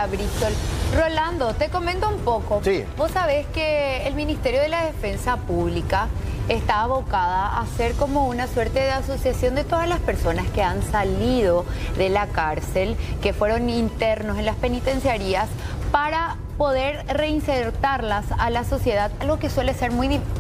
Bristol. Rolando, te comento un poco. Sí. Vos sabés que el Ministerio de la Defensa Pública está abocada a ser como una suerte de asociación de todas las personas que han salido de la cárcel, que fueron internos en las penitenciarías, para poder reinsertarlas a la sociedad, algo que suele ser muy difícil.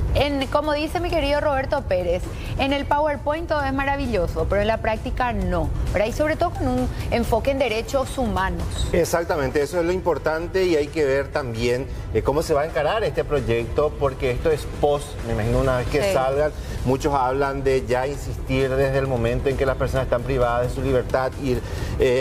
Como dice mi querido Roberto Pérez, en el PowerPoint todo es maravilloso, pero en la práctica no, ¿verdad? Y sobre todo con un enfoque en derechos humanos. Exactamente, eso es lo importante y hay que ver también cómo se va a encarar este proyecto, porque esto es post, me imagino una vez que salgan, muchos hablan de ya insistir desde el momento en que las personas están privadas de su libertad, ir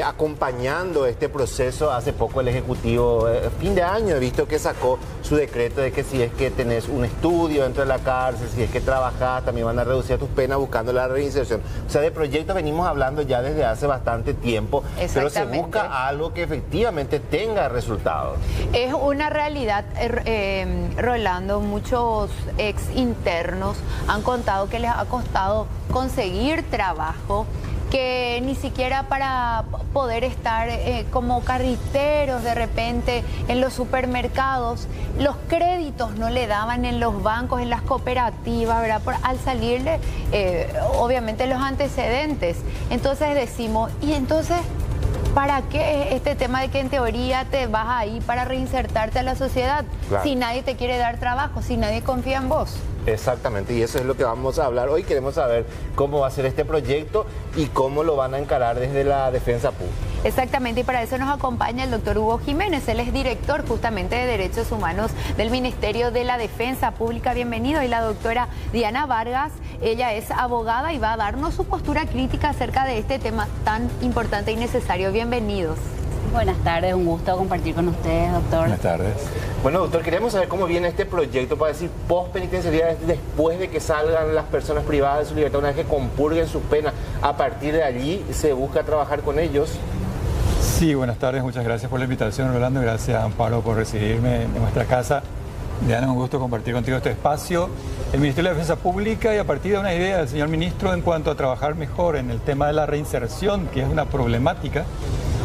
acompañando este proceso. Hace poco el Ejecutivo, fin de año, he visto que sacó su decreto de que si es que tenés un estudio dentro de la cárcel, si es que trabajás, también van a reducir tus penas buscando la reinserción. O sea, de proyectos venimos hablando ya desde hace bastante tiempo, pero se busca algo que efectivamente tenga resultados. Es una realidad, Rolando, muchos ex internos han contado que les ha costado conseguir trabajo, que ni siquiera para poder estar como carriteros de repente en los supermercados, los créditos no le daban en los bancos, en las cooperativas, ¿verdad? Al salirle, obviamente, los antecedentes. Entonces decimos, ¿y entonces para qué este tema de que en teoría te vas ahí para reinsertarte a la sociedad? Claro. Si nadie te quiere dar trabajo, si nadie confía en vos. Exactamente, y eso es lo que vamos a hablar hoy. Queremos saber cómo va a ser este proyecto y cómo lo van a encarar desde la defensa pública. Exactamente, y para eso nos acompaña el doctor Hugo Jiménez. Él es director justamente de Derechos Humanos del Ministerio de la Defensa Pública. Bienvenido. Y la doctora Diana Vargas, ella es abogada y va a darnos su postura crítica acerca de este tema tan importante y necesario. Bienvenidos. Buenas tardes, un gusto compartir con ustedes, doctor. Buenas tardes. Bueno, doctor, queremos saber cómo viene este proyecto para decir post-penitenciaría, después de que salgan las personas privadas de su libertad, una vez que compurguen su pena. A partir de allí se busca trabajar con ellos. Sí, buenas tardes, muchas gracias por la invitación, Rolando. Gracias, Amparo, por recibirme en nuestra casa. Diana, un gusto compartir contigo este espacio. El Ministerio de la Defensa Pública, y a partir de una idea del señor ministro en cuanto a trabajar mejor en el tema de la reinserción, que es una problemática.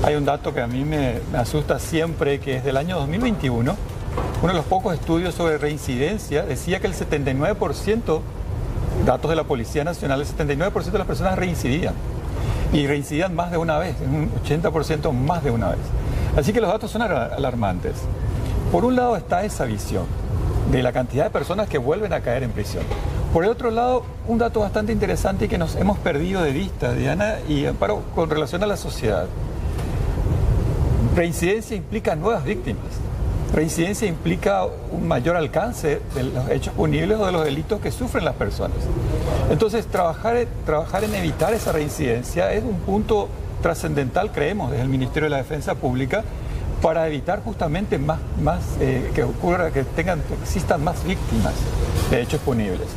Hay un dato que a mí me asusta siempre, que es del año 2021. Uno de los pocos estudios sobre reincidencia decía que el 79%, datos de la Policía Nacional, el 79% de las personas reincidían. Y reincidían más de una vez, un 80% más de una vez. Así que los datos son alarmantes. Por un lado está esa visión de la cantidad de personas que vuelven a caer en prisión. Por el otro lado, un dato bastante interesante y que nos hemos perdido de vista, Diana y Amparo, con relación a la sociedad. Reincidencia implica nuevas víctimas. Reincidencia implica un mayor alcance de los hechos punibles o de los delitos que sufren las personas. Entonces, trabajar en evitar esa reincidencia es un punto trascendental, creemos, desde el Ministerio de la Defensa Pública, para evitar justamente que existan más víctimas de hechos punibles.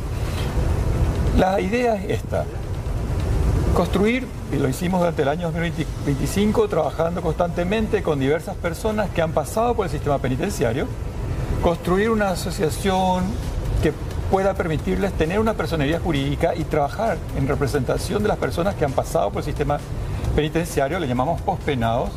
La idea es esta: construir, y lo hicimos durante el año 2025, trabajando constantemente con diversas personas que han pasado por el sistema penitenciario, construir una asociación que pueda permitirles tener una personería jurídica y trabajar en representación de las personas que han pasado por el sistema penitenciario, le llamamos pospenados,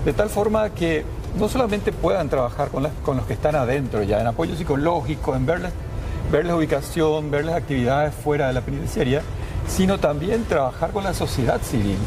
de tal forma que no solamente puedan trabajar con los que están adentro ya, en apoyo psicológico, en verles ubicación, verles actividades fuera de la penitenciaría, sino también trabajar con la sociedad civil,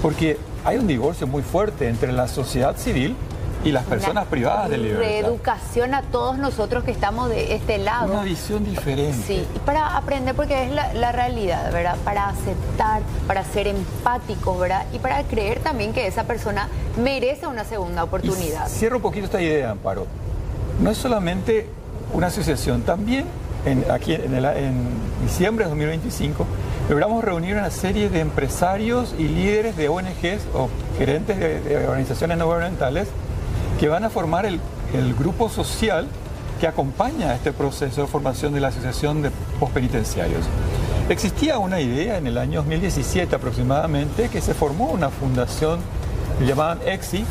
porque hay un divorcio muy fuerte entre la sociedad civil y las personas privadas de libertad. Reeducación a todos nosotros que estamos de este lado. Una visión diferente. Sí, y para aprender, porque es la realidad, ¿verdad? Para aceptar, para ser empáticos, ¿verdad? Y para creer también que esa persona merece una segunda oportunidad. Y cierro un poquito esta idea, Amparo. No es solamente una asociación, también en diciembre de 2025 logramos reunir una serie de empresarios y líderes de ONGs o gerentes de organizaciones no gubernamentales que van a formar el grupo social que acompaña a este proceso de formación de la Asociación de Postpenitenciarios. Existía una idea en el año 2017 aproximadamente que se formó una fundación que llamaban EXI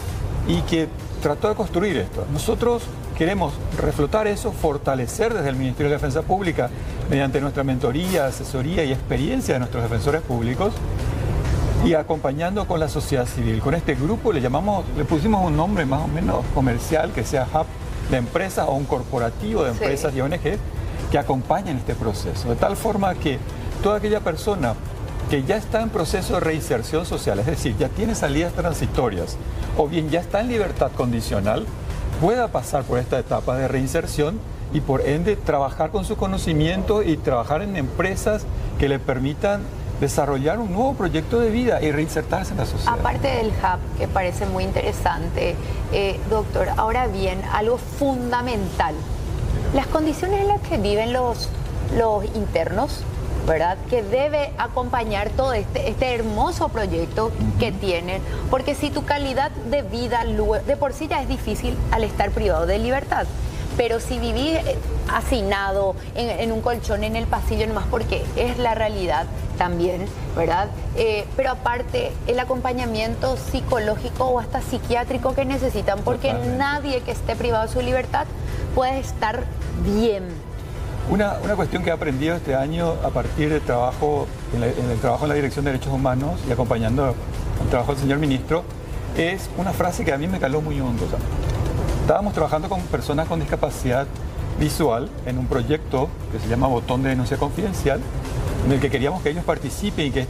y que trató de construir esto. Nosotros queremos reflotar eso, fortalecer desde el Ministerio de la Defensa Pública, mediante nuestra mentoría, asesoría y experiencia de nuestros defensores públicos, y acompañando con la sociedad civil. Con este grupo le pusimos un nombre más o menos comercial, que sea hub de empresas o un corporativo de empresas y ONG que acompañen este proceso, de tal forma que toda aquella persona que ya está en proceso de reinserción social, es decir, ya tiene salidas transitorias o bien ya está en libertad condicional, pueda pasar por esta etapa de reinserción y por ende trabajar con su conocimiento y trabajar en empresas que le permitan desarrollar un nuevo proyecto de vida y reinsertarse en la sociedad. Aparte del hub, que parece muy interesante, doctor, ahora bien, algo fundamental, las condiciones en las que viven los internos, ¿verdad? Que debe acompañar todo este hermoso proyecto que tienen, porque si tu calidad de vida de por sí ya es difícil al estar privado de libertad, pero si vivís hacinado en un colchón en el pasillo nomás, porque es la realidad también, ¿verdad? Pero aparte el acompañamiento psicológico o hasta psiquiátrico que necesitan, porque Totalmente. Nadie que esté privado de su libertad puede estar bien. Una cuestión que he aprendido este año a partir del trabajo, en el trabajo en la Dirección de Derechos Humanos y acompañando el trabajo del señor ministro, es una frase que a mí me caló muy hondo. O sea, estábamos trabajando con personas con discapacidad visual en un proyecto que se llama Botón de Denuncia Confidencial, en el que queríamos que ellos participen y que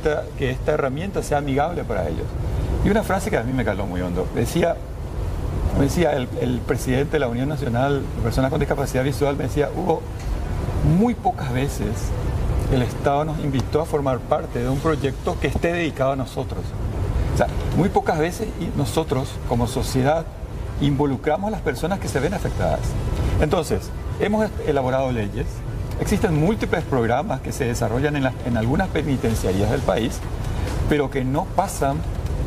esta herramienta sea amigable para ellos. Y una frase que a mí me caló muy hondo. Decía el presidente de la Unión Nacional de Personas con Discapacidad Visual, me decía: Hugo, muy pocas veces el Estado nos invitó a formar parte de un proyecto que esté dedicado a nosotros. O sea, muy pocas veces nosotros, como sociedad, involucramos a las personas que se ven afectadas. Entonces, hemos elaborado leyes, existen múltiples programas que se desarrollan en algunas penitenciarías del país, pero que no pasan,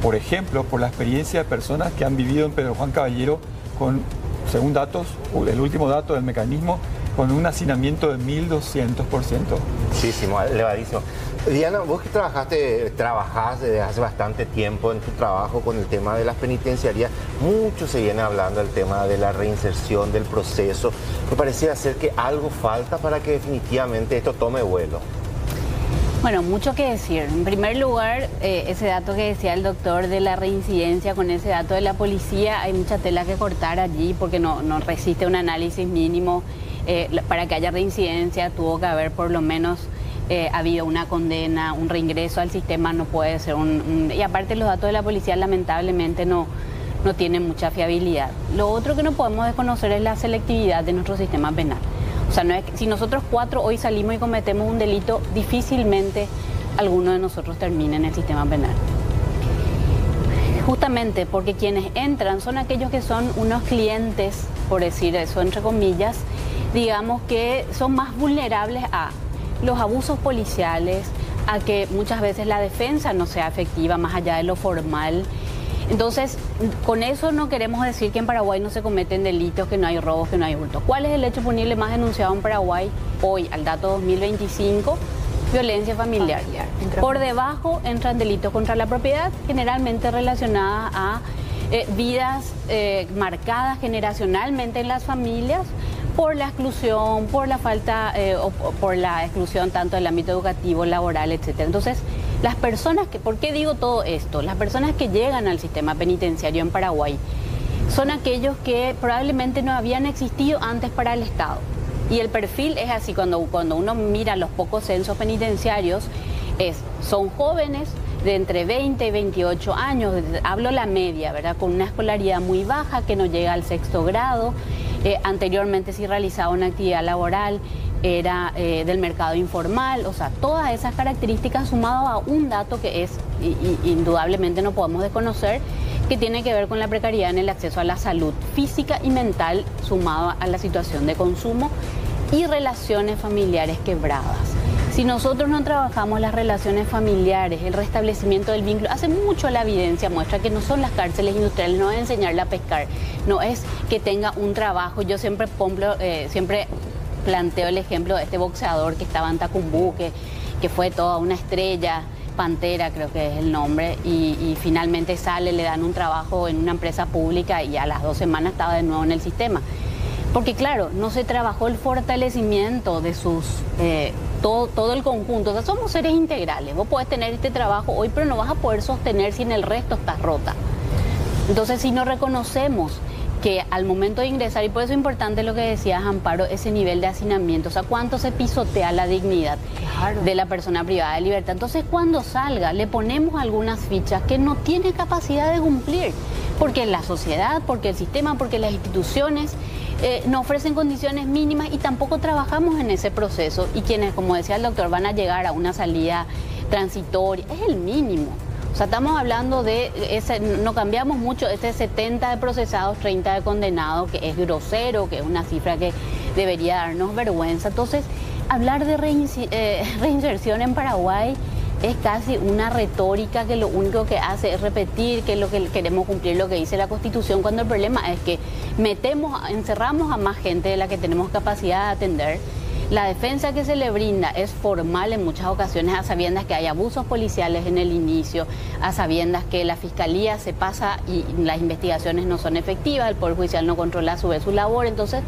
por ejemplo, por la experiencia de personas que han vivido en Pedro Juan Caballero con, según datos, el último dato del mecanismo, con un hacinamiento de 1200%. Muchísimo, elevadísimo. Diana, vos que trabajás desde hace bastante tiempo en tu trabajo con el tema de las penitenciarías, mucho se viene hablando del tema de la reinserción, del proceso. Me pareciera ser que algo falta para que definitivamente esto tome vuelo. Bueno, mucho que decir. En primer lugar, ese dato que decía el doctor de la reincidencia, con ese dato de la policía, hay mucha tela que cortar allí porque no resiste un análisis mínimo. Para que haya reincidencia tuvo que haber por lo menos habido una condena, un reingreso al sistema, no puede ser y aparte los datos de la policía lamentablemente no tienen mucha fiabilidad. Lo otro que no podemos desconocer es la selectividad de nuestro sistema penal. O sea, no es si nosotros 4 hoy salimos y cometemos un delito, difícilmente alguno de nosotros termine en el sistema penal. Justamente porque quienes entran son aquellos que son unos clientes, por decir eso entre comillas, digamos que son más vulnerables a los abusos policiales, a que muchas veces la defensa no sea efectiva más allá de lo formal. Entonces, con eso no queremos decir que en Paraguay no se cometen delitos, que no hay robos, que no hay hurtos. ¿Cuál es el hecho punible más denunciado en Paraguay hoy, al dato 2025? Violencia familiar. Por debajo entran delitos contra la propiedad, generalmente relacionadas a vidas marcadas generacionalmente en las familias, por la exclusión, por la falta o por la exclusión tanto del ámbito educativo, laboral, etcétera. Entonces, las personas que, ¿por qué digo todo esto? Las personas que llegan al sistema penitenciario en Paraguay son aquellos que probablemente no habían existido antes para el Estado. Y el perfil es así, cuando uno mira los pocos censos penitenciarios, son jóvenes de entre 20 y 28 años, hablo la media, ¿verdad? Con una escolaridad muy baja que no llega al 6º grado. Anteriormente sí realizaba una actividad laboral, era del mercado informal, o sea, todas esas características sumado a un dato que es, indudablemente no podemos desconocer, que tiene que ver con la precariedad en el acceso a la salud física y mental, sumado a la situación de consumo y relaciones familiares quebradas. Si nosotros no trabajamos las relaciones familiares, el restablecimiento del vínculo, hace mucho la evidencia muestra que no son las cárceles industriales, no es enseñarle a pescar, no es que tenga un trabajo. Yo siempre planteo el ejemplo de este boxeador que estaba en Tacumbú, que fue toda una estrella, Pantera creo que es el nombre, y finalmente sale, le dan un trabajo en una empresa pública y a las 2 semanas estaba de nuevo en el sistema. Porque claro, no se trabajó el fortalecimiento de sus todo el conjunto. O sea, somos seres integrales. Vos podés tener este trabajo hoy, pero no vas a poder sostener si en el resto estás rota. Entonces, si no reconocemos que al momento de ingresar, y por eso es importante lo que decías, Amparo, ese nivel de hacinamiento, o sea, cuánto se pisotea la dignidad de la persona privada de libertad. Entonces, cuando salga, le ponemos algunas fichas que no tiene capacidad de cumplir, porque la sociedad, porque el sistema, porque las instituciones no ofrecen condiciones mínimas y tampoco trabajamos en ese proceso. Y quienes, como decía el doctor, van a llegar a una salida transitoria, es el mínimo. O sea, estamos hablando de, no cambiamos mucho, 70 de procesados, 30 de condenados, que es grosero, que es una cifra que debería darnos vergüenza. Entonces, hablar de reinserción en Paraguay es casi una retórica que lo único que hace es repetir que lo que queremos cumplir lo que dice la Constitución, cuando el problema es que encerramos a más gente de la que tenemos capacidad de atender. La defensa que se le brinda es formal en muchas ocasiones, a sabiendas que hay abusos policiales en el inicio, a sabiendas que la fiscalía se pasa y las investigaciones no son efectivas, el Poder Judicial no controla a su vez su labor. Entonces,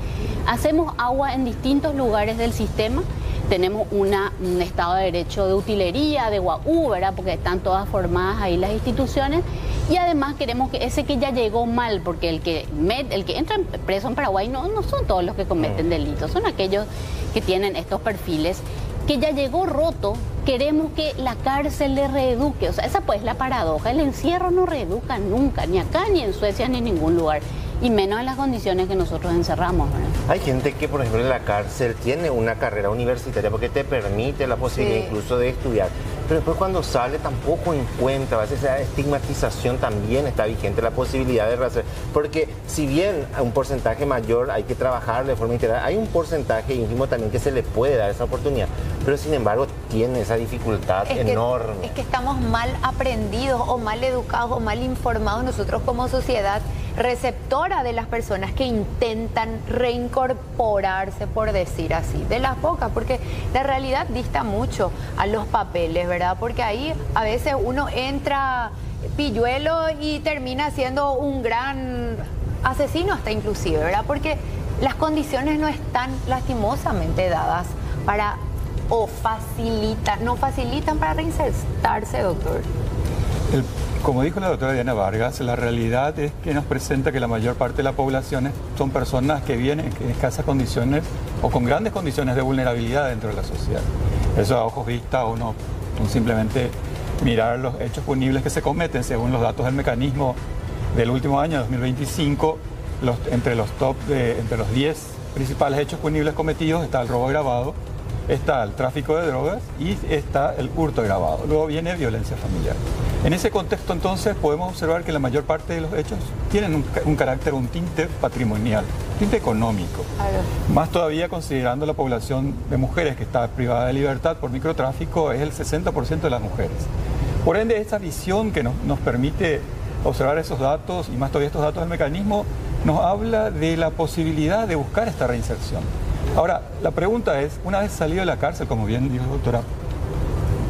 hacemos agua en distintos lugares del sistema. Tenemos un Estado de Derecho de utilería, de UAU, ¿verdad? Porque están todas formadas ahí las instituciones. Y además queremos que ese que ya llegó mal, porque el que entra preso en Paraguay no son todos los que cometen delitos, son aquellos que tienen estos perfiles, que ya llegó roto, queremos que la cárcel le reeduque. O sea, esa pues es la paradoja, el encierro no reeduca nunca, ni acá, ni en Suecia, ni en ningún lugar. Y menos en las condiciones que nosotros encerramos, ¿verdad? Hay gente que, por ejemplo, en la cárcel tiene una carrera universitaria porque te permite la posibilidad incluso de estudiar. Pero después cuando sale tampoco encuentra, a veces esa estigmatización también está vigente, la posibilidad de rehacer. Porque si bien a un porcentaje mayor hay que trabajar de forma integral, hay un porcentaje ínfimo también que se le puede dar esa oportunidad. Pero sin embargo tiene esa dificultad enorme. Es que estamos mal aprendidos o mal educados o mal informados nosotros como sociedad receptora de las personas que intentan reincorporarse, por decir así, de las pocas, porque la realidad dista mucho a los papeles, ¿verdad? Porque ahí a veces uno entra pilluelo y termina siendo un gran asesino hasta inclusive, ¿verdad? Porque las condiciones no están lastimosamente dadas para, no facilitan para reinsertarse, doctor. Como dijo la doctora Diana Vargas, la realidad es que nos presenta que la mayor parte de la población son personas que vienen en escasas condiciones o con grandes condiciones de vulnerabilidad dentro de la sociedad. Eso a ojos vistas o no, simplemente mirar los hechos punibles que se cometen según los datos del mecanismo del último año, 2025, entre los 10 principales hechos punibles cometidos está el robo agravado, está el tráfico de drogas y está el hurto agravado. Luego viene violencia familiar. En ese contexto, entonces, podemos observar que la mayor parte de los hechos tienen un carácter, un tinte patrimonial, un tinte económico. Claro. Más todavía considerando la población de mujeres que está privada de libertad por microtráfico, es el 60% de las mujeres. Por ende, esta visión que nos permite observar esos datos, y más todavía estos datos del mecanismo, nos habla de la posibilidad de buscar esta reinserción. Ahora, la pregunta es, una vez salido de la cárcel, como bien dijo la doctora,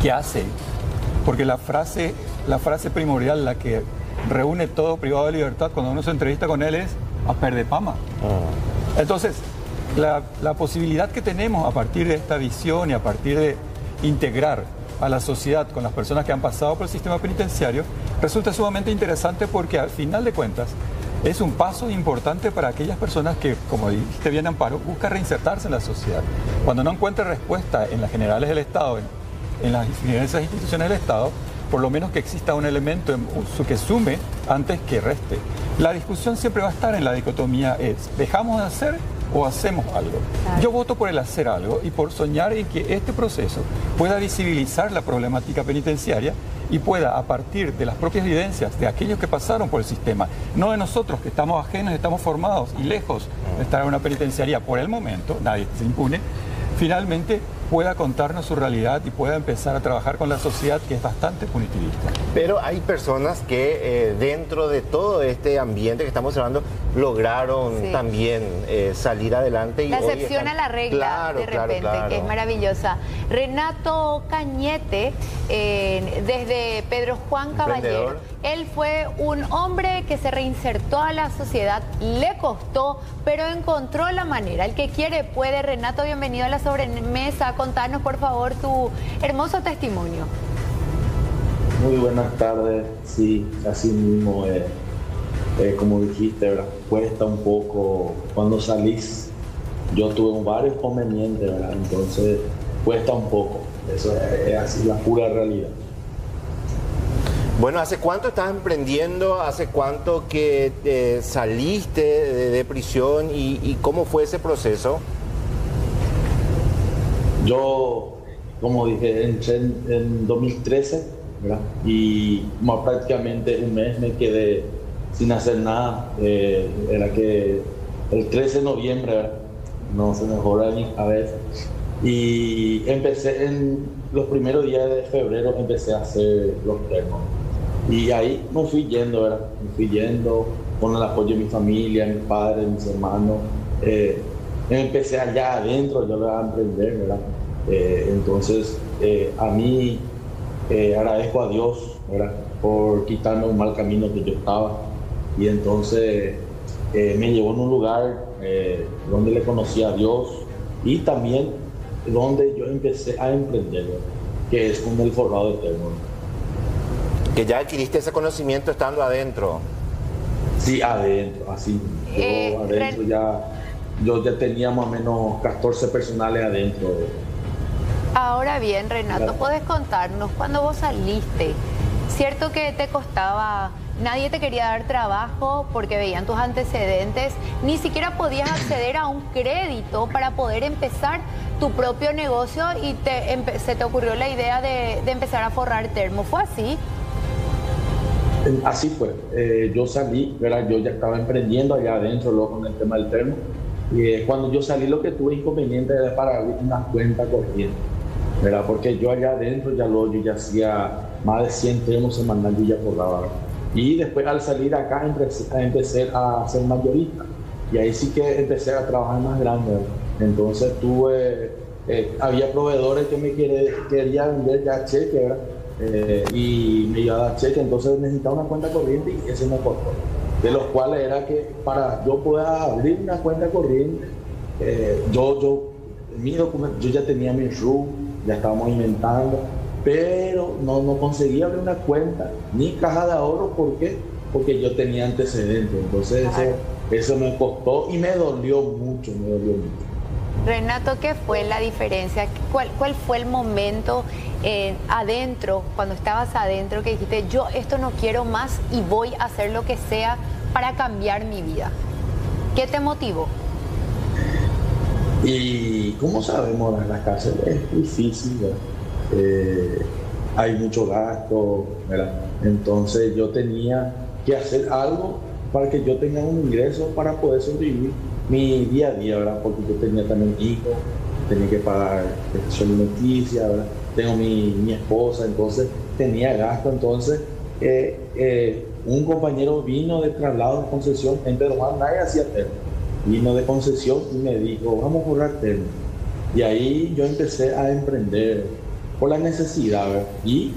¿qué hace? Porque la frase primordial, la que reúne todo privado de libertad cuando uno se entrevista con él es a perder pama. Entonces, la posibilidad que tenemos a partir de esta visión y a partir de integrar a la sociedad con las personas que han pasado por el sistema penitenciario resulta sumamente interesante porque al final de cuentas es un paso importante para aquellas personas que, como dijiste bien, Amparo, buscan reinsertarse en la sociedad. Cuando no encuentra respuesta en las generales del Estado, en las diversas instituciones del Estado, por lo menos que exista un elemento que sume antes que reste. La discusión siempre va a estar en la dicotomía ¿dejamos de hacer o hacemos algo? Claro. Yo voto por el hacer algo y por soñar en que este proceso pueda visibilizar la problemática penitenciaria y pueda, a partir de las propias evidencias de aquellos que pasaron por el sistema, no de nosotros que estamos ajenos, estamos formados y lejos de estar en una penitenciaría por el momento, nadie se impune, finalmente pueda contarnos su realidad y pueda empezar a trabajar con la sociedad, que es bastante punitivista. Pero hay personas que dentro de todo este ambiente que estamos observando lograron también salir adelante. Y la excepción a la regla, de repente, que es maravillosa. Renato Cañete, desde Pedro Juan Caballero, él fue un hombre que se reinsertó a la sociedad, le costó, pero encontró la manera. El que quiere puede. Renato, bienvenido a la sobremesa. contanos por favor tu hermoso testimonio. Muy buenas tardes, sí, así mismo, como dijiste, ¿verdad? Cuesta un poco cuando salís. Yo tuve varios inconvenientes, ¿verdad? Entonces cuesta un poco, eso es así la pura realidad. Bueno, ¿hace cuánto estás emprendiendo? ¿Hace cuánto que saliste de prisión y cómo fue ese proceso? Yo, como dije, entré en 2013, ¿verdad? Y más prácticamente un mes me quedé sin hacer nada. Era que el 13 de noviembre, ¿verdad? No se mejora mi cabeza. Y empecé en los primeros días de febrero, empecé a hacer los termos. Y ahí me fui yendo, ¿verdad? Me fui yendo con el apoyo de mi familia, mis padres, mis hermanos. Empecé allá adentro, yo lo iba a emprender, ¿verdad? Entonces, a mí agradezco a Dios, ¿verdad? Por quitarme un mal camino que yo estaba. Y entonces me llevó en un lugar donde le conocí a Dios y también donde yo empecé a emprender, ¿verdad? Que es con el forrado de termo. Que ya adquiriste ese conocimiento estando adentro. Sí, adentro, así. Yo adentro yo ya tenía más o menos 14 personales adentro. Ahora bien, Renato, ¿podés contarnos cuando vos saliste? Cierto que te costaba, nadie te quería dar trabajo porque veían tus antecedentes, ni siquiera podías acceder a un crédito para poder empezar tu propio negocio y se te ocurrió la idea de empezar a forrar termo. ¿Fue así? Así fue. Yo salí, ¿verdad? Yo ya estaba emprendiendo allá adentro luego con el tema del termo. Y cuando yo salí, lo que tuve inconveniente era para abrir una cuenta corriente, ¿verdad? Porque yo allá adentro yo ya hacía más de 100 termos semanales y ya forraba, ¿verdad? Y después al salir acá empecé a ser mayorista. Y ahí sí que empecé a trabajar más grande, ¿verdad? Entonces había proveedores que me querían vender ya cheque, ¿verdad? Y me iba a dar cheque, entonces necesitaba una cuenta corriente y ese me costó. De los cuales era que para yo poder abrir una cuenta corriente, yo ya tenía mi RUC, ya estábamos inventando, pero no conseguía abrir una cuenta ni caja de ahorro. ¿Por qué? Porque yo tenía antecedentes. Entonces eso me costó y me dolió mucho. Renato, ¿qué fue la diferencia? ¿Cuál fue el momento adentro, cuando estabas adentro, que dijiste, yo esto no quiero más y voy a hacer lo que sea para cambiar mi vida? ¿Qué te motivó? Y como sabemos, la cárcel es difícil, ¿verdad? Hay mucho gasto, ¿verdad? Entonces yo tenía que hacer algo para que yo tenga un ingreso para poder sobrevivir mi día a día, ¿verdad? Porque yo tenía también hijos, tenía que pagar prestación alimenticia, ¿verdad? Tengo mi esposa, entonces tenía gasto. Entonces un compañero vino de traslado de concesión, en Pedro Juan nadie hacía termo, vino de concesión y me dijo, vamos a forrar termo. Y ahí yo empecé a emprender por la necesidad, ¿verdad? Y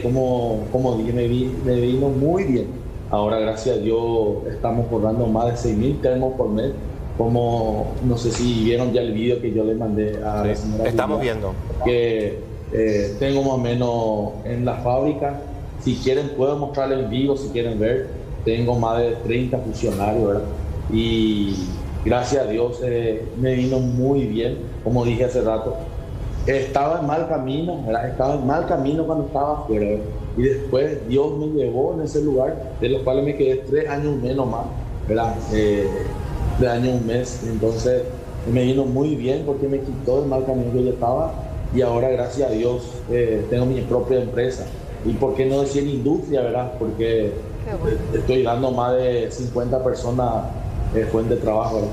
como dije, me vino muy bien. Ahora, gracias a Dios, estamos forrando más de 6.000 termos por mes. Como, no sé si vieron ya el video que yo le mandé a la señora. Estamos viendo. Que tengo más o menos en la fábrica. Si quieren, puedo mostrarles en vivo, si quieren ver. Tengo más de 30 funcionarios, ¿verdad? Y gracias a Dios me vino muy bien. Como dije hace rato, estaba en mal camino, ¿verdad? Estaba en mal camino cuando estaba afuera, ¿verdad? Y después Dios me llevó en ese lugar, de los cuales me quedé 3 años menos más, ¿verdad? De año un mes. Entonces me vino muy bien porque me quitó el mal camino que yo estaba y ahora, gracias a Dios, tengo mi propia empresa. Y por qué no decir industria, ¿verdad? Porque estoy dando más de 50 personas fuente de trabajo, ¿verdad?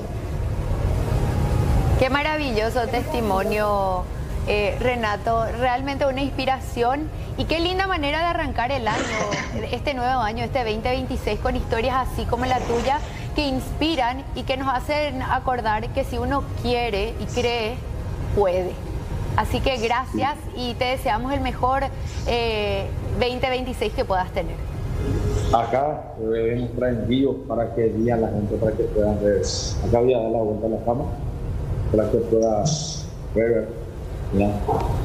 Qué maravilloso testimonio, Renato, realmente una inspiración y qué linda manera de arrancar el año, este nuevo año, este 2026, con historias así como la tuya que inspiran y que nos hacen acordar que si uno quiere y cree, puede. Así que gracias y te deseamos el mejor 2026 que puedas tener. Acá debemos traer envíos para que guíen a la gente, para que puedan ver. Acá voy a dar la vuelta a la cama para que pueda ver. Mira,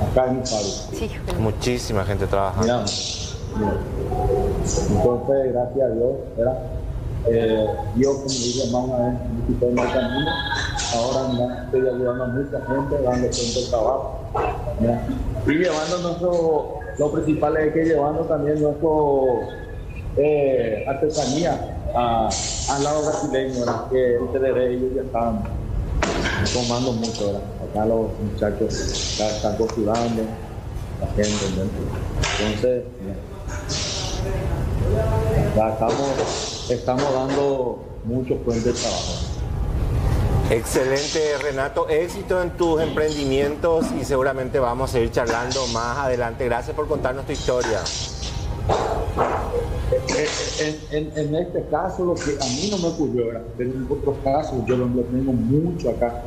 acá en mi fábrica. Sí. Muchísima gente trabajando. Mira, mira. Entonces, gracias a Dios, ¿verdad? Yo, como dije más una vez, me quité el mal camino. Ahora mira, estoy ayudando a mucha gente, dando frente al trabajo. Mira. Y llevando lo principal es que llevando también nuestro artesanía al lado brasileño, ¿verdad? Que el TDR ellos ya están tomando mucho, ¿verdad? Acá los muchachos ya están cultivando, la gente, ¿verdad? Entonces, ya estamos dando muchos puentes de trabajo. Excelente, Renato. Éxito en tus emprendimientos y seguramente vamos a ir charlando más adelante. Gracias por contarnos tu historia. En este caso, lo que a mí no me ocurrió, ¿verdad? Pero en otros casos yo lo tengo mucho acá.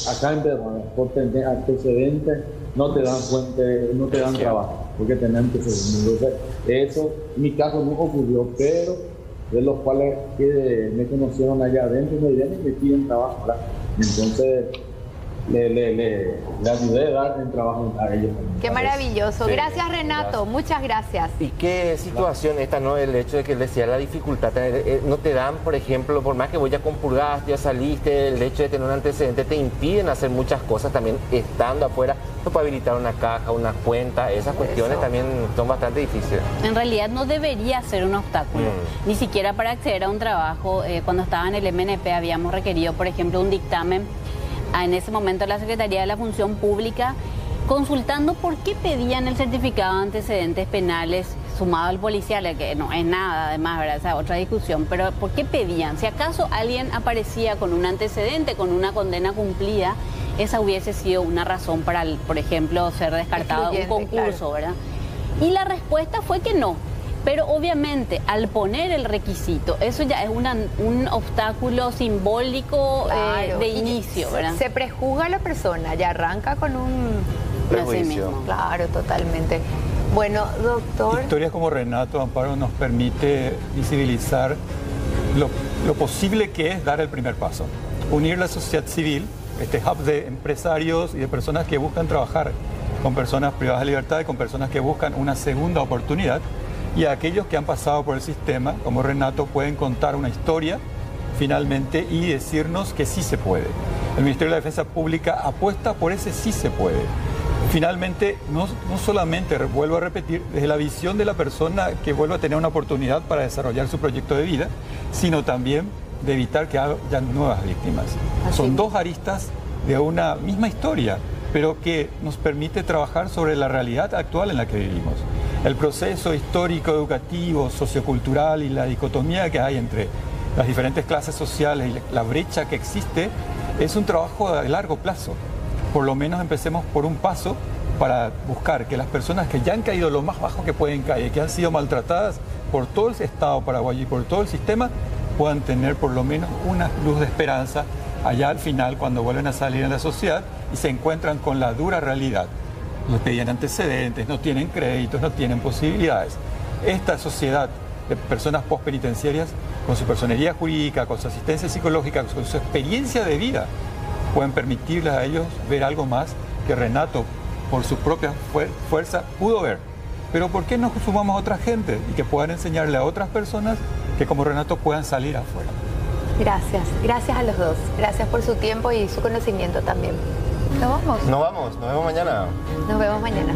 Acá en Verona, por tener antecedentes, no te dan fuente, no te dan trabajo, porque tenés antecedentes. Entonces, eso en mi caso no ocurrió, pero de los cuales que me conocieron allá adentro me vienen y me piden trabajo, ¿verdad? Entonces le ayudé a dar el trabajo a ellos. Qué maravilloso. Sí. Gracias, Renato. Muchas gracias. ¿Y qué situación esta, no? El hecho de que decía la dificultad, no te dan, por ejemplo, por más que vos ya compurgaste, ya saliste, el hecho de tener un antecedente te impiden hacer muchas cosas también estando afuera, no puede habilitar una caja, una cuenta, esas cuestiones también son bastante difíciles. En realidad no debería ser un obstáculo, ni siquiera para acceder a un trabajo. Cuando estaba en el MNP habíamos requerido, por ejemplo, un dictamen en ese momento la Secretaría de la Función Pública, consultando por qué pedían el certificado de antecedentes penales sumado al policial, que no es nada además, ¿verdad? Esa es otra discusión, pero ¿por qué pedían? Si acaso alguien aparecía con un antecedente, con una condena cumplida, esa hubiese sido una razón para, por ejemplo, ser descartado de un concurso, claro, ¿verdad? Y la respuesta fue que no. Pero obviamente al poner el requisito, eso ya es un obstáculo simbólico, claro, de inicio, ¿verdad? Se prejuzga a la persona, ya arranca con un prejuicio. Claro, totalmente. Bueno, doctor. Historias como Renato, Amparo, nos permite visibilizar lo posible que es dar el primer paso. Unir la sociedad civil, este hub de empresarios y de personas que buscan trabajar con personas privadas de libertad y con personas que buscan una segunda oportunidad. Y a aquellos que han pasado por el sistema, como Renato, pueden contar una historia finalmente y decirnos que sí se puede. El Ministerio de la Defensa Pública apuesta por ese sí se puede. Finalmente, no solamente, vuelvo a repetir, desde la visión de la persona que vuelva a tener una oportunidad para desarrollar su proyecto de vida, sino también de evitar que haya nuevas víctimas. Son dos aristas de una misma historia, pero que nos permite trabajar sobre la realidad actual en la que vivimos. El proceso histórico, educativo, sociocultural y la dicotomía que hay entre las diferentes clases sociales y la brecha que existe es un trabajo de largo plazo. Por lo menos empecemos por un paso para buscar que las personas que ya han caído lo más bajo que pueden caer, que han sido maltratadas por todo el Estado paraguayo y por todo el sistema, puedan tener por lo menos una luz de esperanza allá al final cuando vuelven a salir en la sociedad y se encuentran con la dura realidad. No pedían antecedentes, no tienen créditos, no tienen posibilidades. Esta sociedad de personas postpenitenciarias, con su personería jurídica, con su asistencia psicológica, con su experiencia de vida, pueden permitirles a ellos ver algo más que Renato, por su propia fuerza, pudo ver. Pero ¿por qué no sumamos a otra gente y que puedan enseñarle a otras personas que como Renato puedan salir afuera? Gracias, gracias a los dos. Gracias por su tiempo y su conocimiento también. Nos vamos. Nos vemos mañana. Nos vemos mañana.